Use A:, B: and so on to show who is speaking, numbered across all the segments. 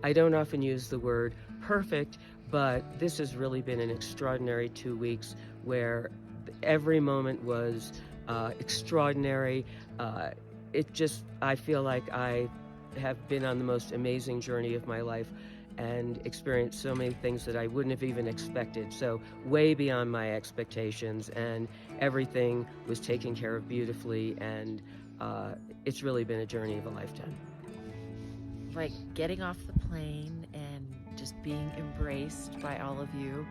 A: I don't often use the word perfect, but this has really been an extraordinary 2 weeks where every moment was extraordinary. Uh, I feel like I have been on the most amazing journey of my life and experienced so many things that I wouldn't have even expected. So, way beyond my expectations, and everything was taken care of beautifully. And it's really been a journey of a lifetime.
B: Like getting off the plane and just being embraced by all of you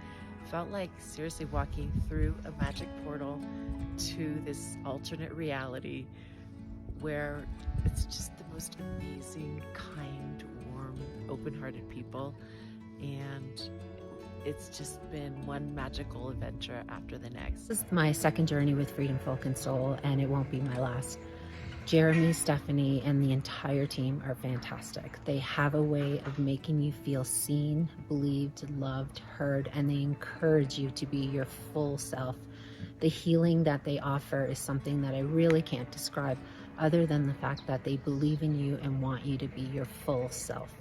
B: felt like seriously walking through a magic portal to this alternate reality where it's just the most amazing, kind, warm, open-hearted people, and it's just been one magical adventure after the next.
C: This is my second journey with Freedom Folk and Soul, and it won't be my last. Jeremy, Stephanie, and the entire team are fantastic. They have a way of making you feel seen, believed, loved, heard, and they encourage you to be your full self. The healing that they offer is something that I really can't describe other than the fact that they believe in you and want you to be your full self.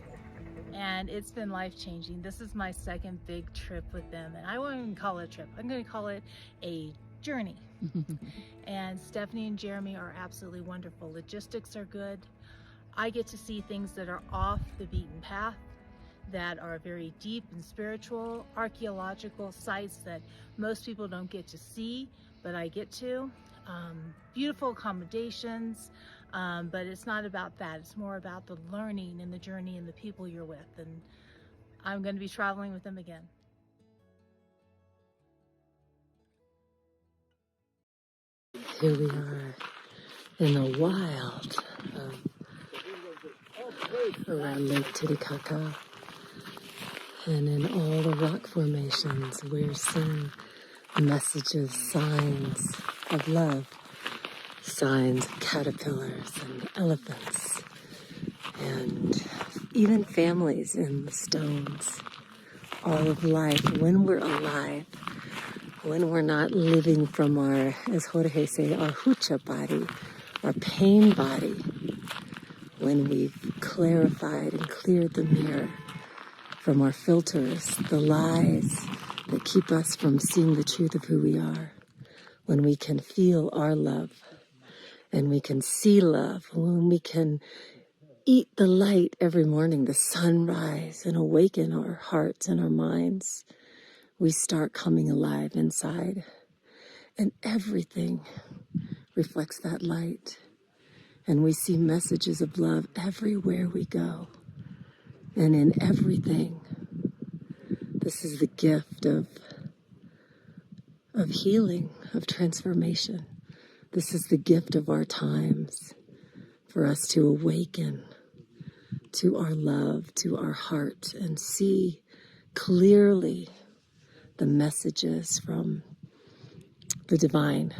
D: And it's been life-changing. This is my second big trip with them, and I won't even call it a trip. I'm going to call it a journey. And Stephanie and Jeremy are absolutely wonderful. Logistics are good. I get to see things that are off the beaten path, that are very deep and spiritual, archaeological sites that most people don't get to see, but I get to. Beautiful accommodations, but it's not about that. It's more about the learning and the journey and the people you're with. And I'm going to be traveling with them again.
E: Here we are in the wild around Lake Titicaca, and in all the rock formations we're seeing messages, signs of love, signs of caterpillars and elephants, and even families in the stones. All of life, when we're alive, when we're not living from our, as Jorge say, our hucha body, our pain body, when we've clarified and cleared the mirror from our filters, the lies that keep us from seeing the truth of who we are, when we can feel our love and we can see love, when we can eat the light every morning, the sunrise, and awaken our hearts and our minds, we start coming alive inside. And everything reflects that light. And we see messages of love everywhere we go. And in everything. This is the gift of healing, of transformation. This is the gift of our times, for us to awaken to our love, to our heart, and see clearly the messages from the divine,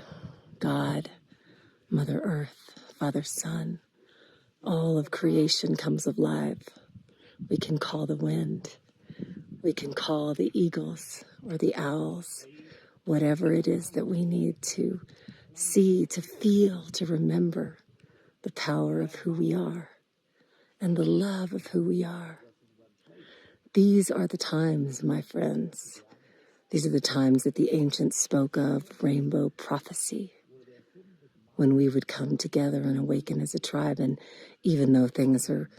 E: God, Mother Earth, Father Son. All of creation comes alive. We can call the wind. We can call the eagles or the owls, whatever it is that we need to see, to feel, to remember the power of who we are and the love of who we are. These are the times, my friends. These are the times that the ancients spoke of rainbow prophecy, when we would come together and awaken as a tribe. And even though things are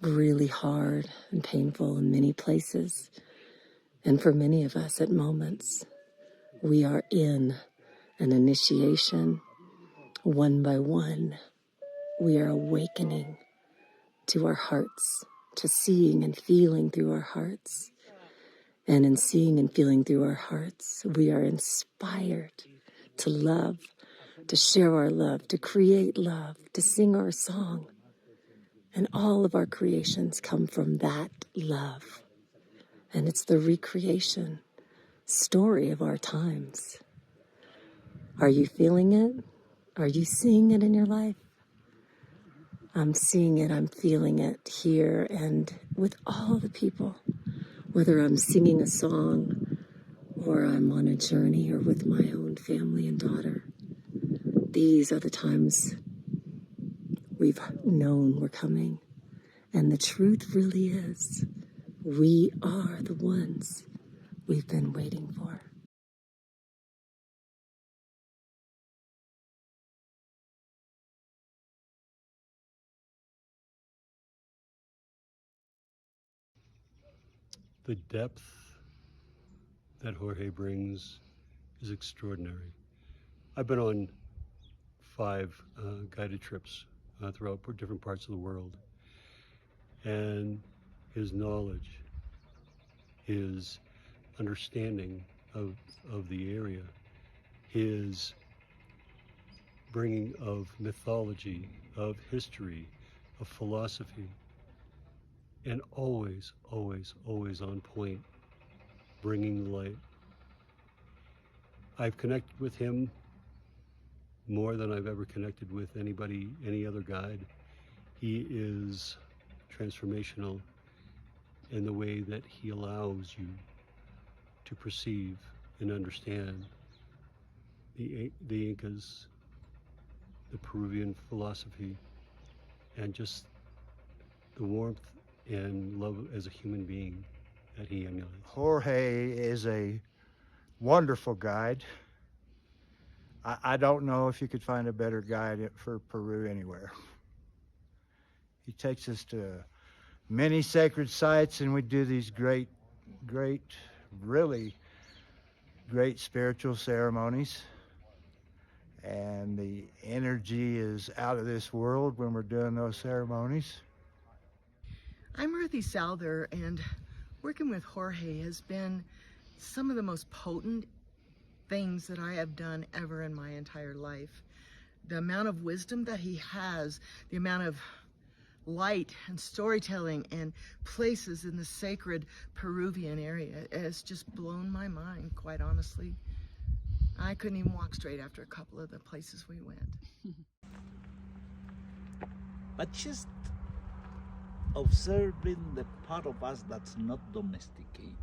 E: really hard and painful in many places, and for many of us at moments, we are in an initiation. One by one, we are awakening to our hearts, to seeing and feeling through our hearts. And in seeing and feeling through our hearts, we are inspired to love, to share our love, to create love, to sing our song. And all of our creations come from that love. And it's the recreation story of our times. Are you feeling it? Are you seeing it in your life? I'm seeing it, I'm feeling it here and with all the people. Whether I'm singing a song or I'm on a journey or with my own family and daughter, these are the times we've known we're coming. And the truth really is We are the ones we've been waiting for.
F: The depth that Jorge brings is extraordinary. I've been on 5 guided trips throughout different parts of the world, and his knowledge, his understanding of the area, his bringing of mythology, of history, of philosophy, and always, always, always on point, bringing the light. I've connected with him more than I've ever connected with anybody, any other guide. He is transformational in the way that he allows you to perceive and understand the Incas, the Peruvian philosophy, and just the warmth and love as a human being that he emulates.
G: Jorge is a wonderful guide. I don't know if you could find a better guide for Peru anywhere. He takes us to many sacred sites, and we do these great, really great spiritual ceremonies. And the energy is out of this world when we're doing those ceremonies.
H: I'm Ruthie Souther, and working with Jorge has been some of the most potent things that I have done ever in my entire life. The amount of wisdom that he has, the amount of light and storytelling and places in the sacred Peruvian area has just blown my mind, quite honestly. I couldn't even walk straight after a couple of the places we went.
I: But just observing the part of us that's not domesticated,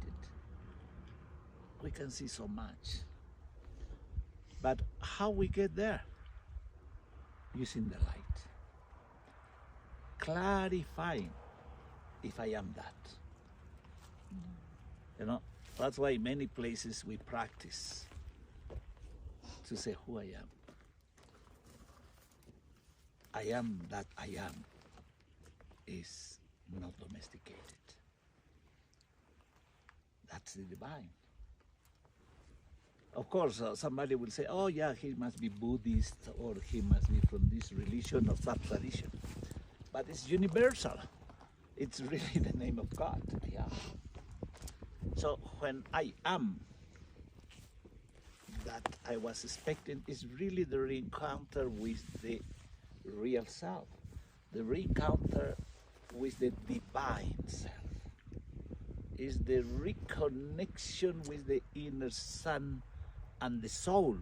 I: we can see so much. But how we get there? Using the light. Clarifying if I am that. You know, that's why many places we practice to say who I am. I am that I am is not domesticated. That's the divine. Of course, somebody will say, oh yeah, he must be Buddhist, or he must be from this religion or that tradition. But it's universal. It's really the name of God, I am. So when I am that I was expecting is really the re-encounter with the real self, the re-encounter with the divine self. Is the reconnection with the inner sun and the soul.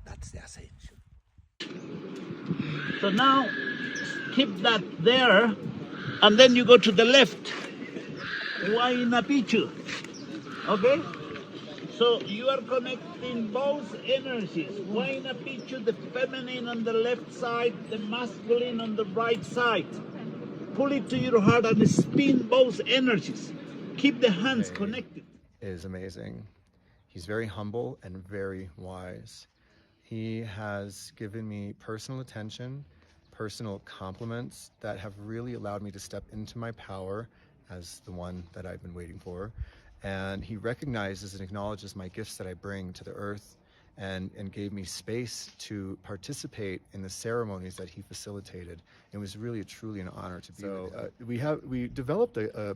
I: That's the ascension. So now keep that there, and then you go to the left. Huayna Picchu. Okay? So you are connecting both energies. Huayna Picchu, the feminine on the left side, the masculine on the right side. Pull it to your heart and spin both energies. Keep the hands connected.
J: Is amazing. He's very humble and very wise. He has given me personal attention, personal compliments that have really allowed me to step into my power as the one that I've been waiting for. And he recognizes and acknowledges my gifts that I bring to the earth, and gave me space to participate in the ceremonies that he facilitated. It was really truly an honor to be with him. We developed a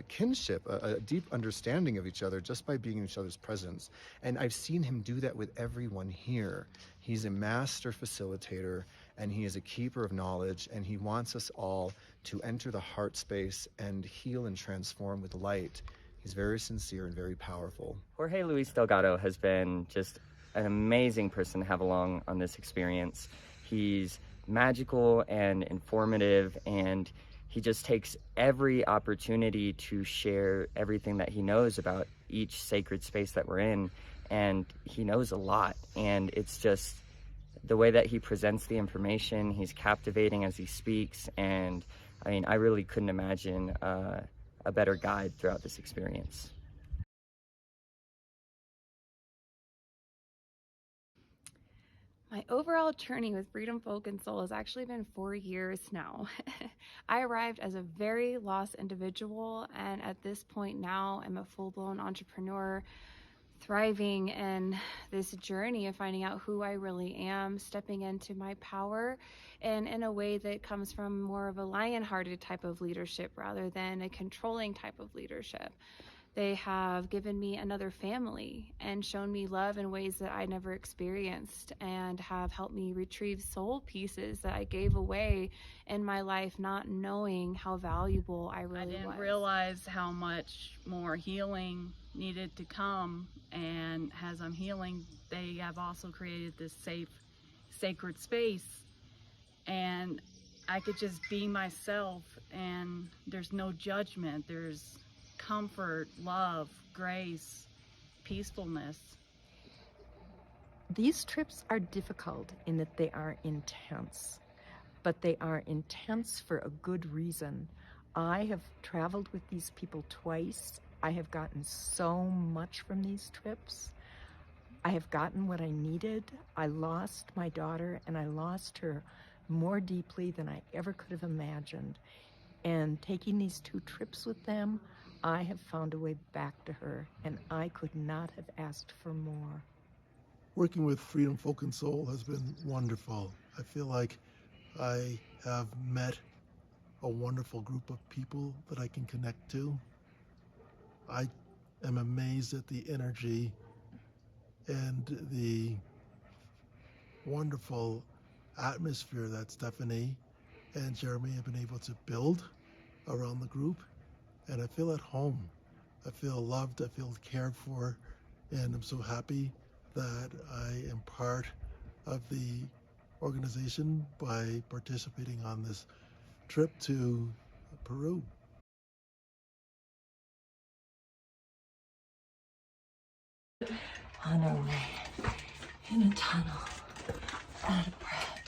J: kinship, a deep understanding of each other just by being in each other's presence. And I've seen him do that with everyone here. He's a master facilitator, and he is a keeper of knowledge, and he wants us all to enter the heart space and heal and transform with light. He's very sincere and very powerful.
K: Jorge Luis Delgado has been just an amazing person to have along on this experience. He's magical and informative, and he just takes every opportunity to share everything that he knows about each sacred space that we're in, and he knows a lot. And it's just the way that he presents the information, he's captivating as he speaks, and I mean, I really couldn't imagine a a better guide throughout this experience.
L: My overall journey with Freedom Folk and Soul has actually been 4 years now. I arrived as a very lost individual, and at this point now I'm a full-blown entrepreneur, thriving in this journey of finding out who I really am, stepping into my power, and in a way that comes from more of a lion-hearted type of leadership rather than a controlling type of leadership. They have given me another family and shown me love in ways that I never experienced, and have helped me retrieve soul pieces that I gave away in my life, not knowing how valuable I really was.
M: I didn't realize how much more healing needed to come, and as I'm healing, they have also created this safe, sacred space, and I could just be myself, and there's no judgment. There's comfort, love, grace, peacefulness.
N: These trips are difficult in that they are intense, but they are intense for a good reason. I have traveled with these people twice. I have gotten so much from these trips. I have gotten what I needed. I lost my daughter, and I lost her more deeply than I ever could have imagined. And taking these 2 trips with them, I have found a way back to her, and I could not have asked for more.
O: Working with Freedom Folk and Soul has been wonderful. I feel like I have met a wonderful group of people that I can connect to. I am amazed at the energy and the wonderful atmosphere that Stephanie and Jeremy have been able to build around the group. And I feel at home. I feel loved, I feel cared for, and I'm so happy that I am part of the organization by participating on this trip to Peru.
E: On our way in a tunnel, out of breath.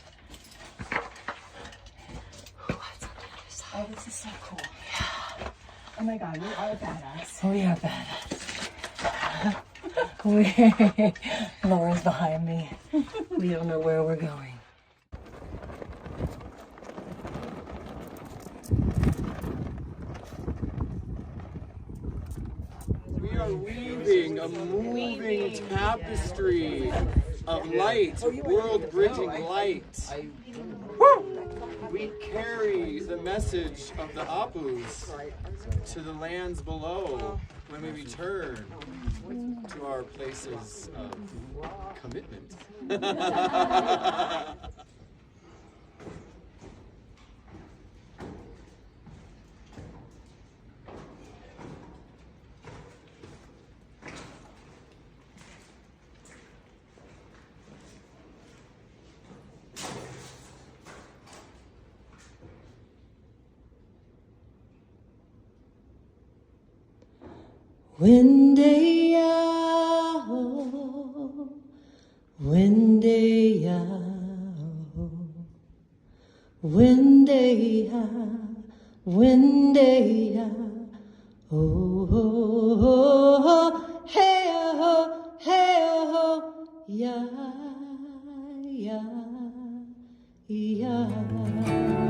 E: What's on the other side?
P: Oh, this is so cool. Yeah. Oh my God, we are badass.
E: We are badass. Laura's behind me. We don't know where we're going.
Q: We are weaving a moving tapestry of light, world-bridging light. We carry the message of the Apus to the lands below when we return to our places of commitment.
E: Wendeya, oh, oh, oh, hey, oh, hey, oh, yeah, yeah, yeah.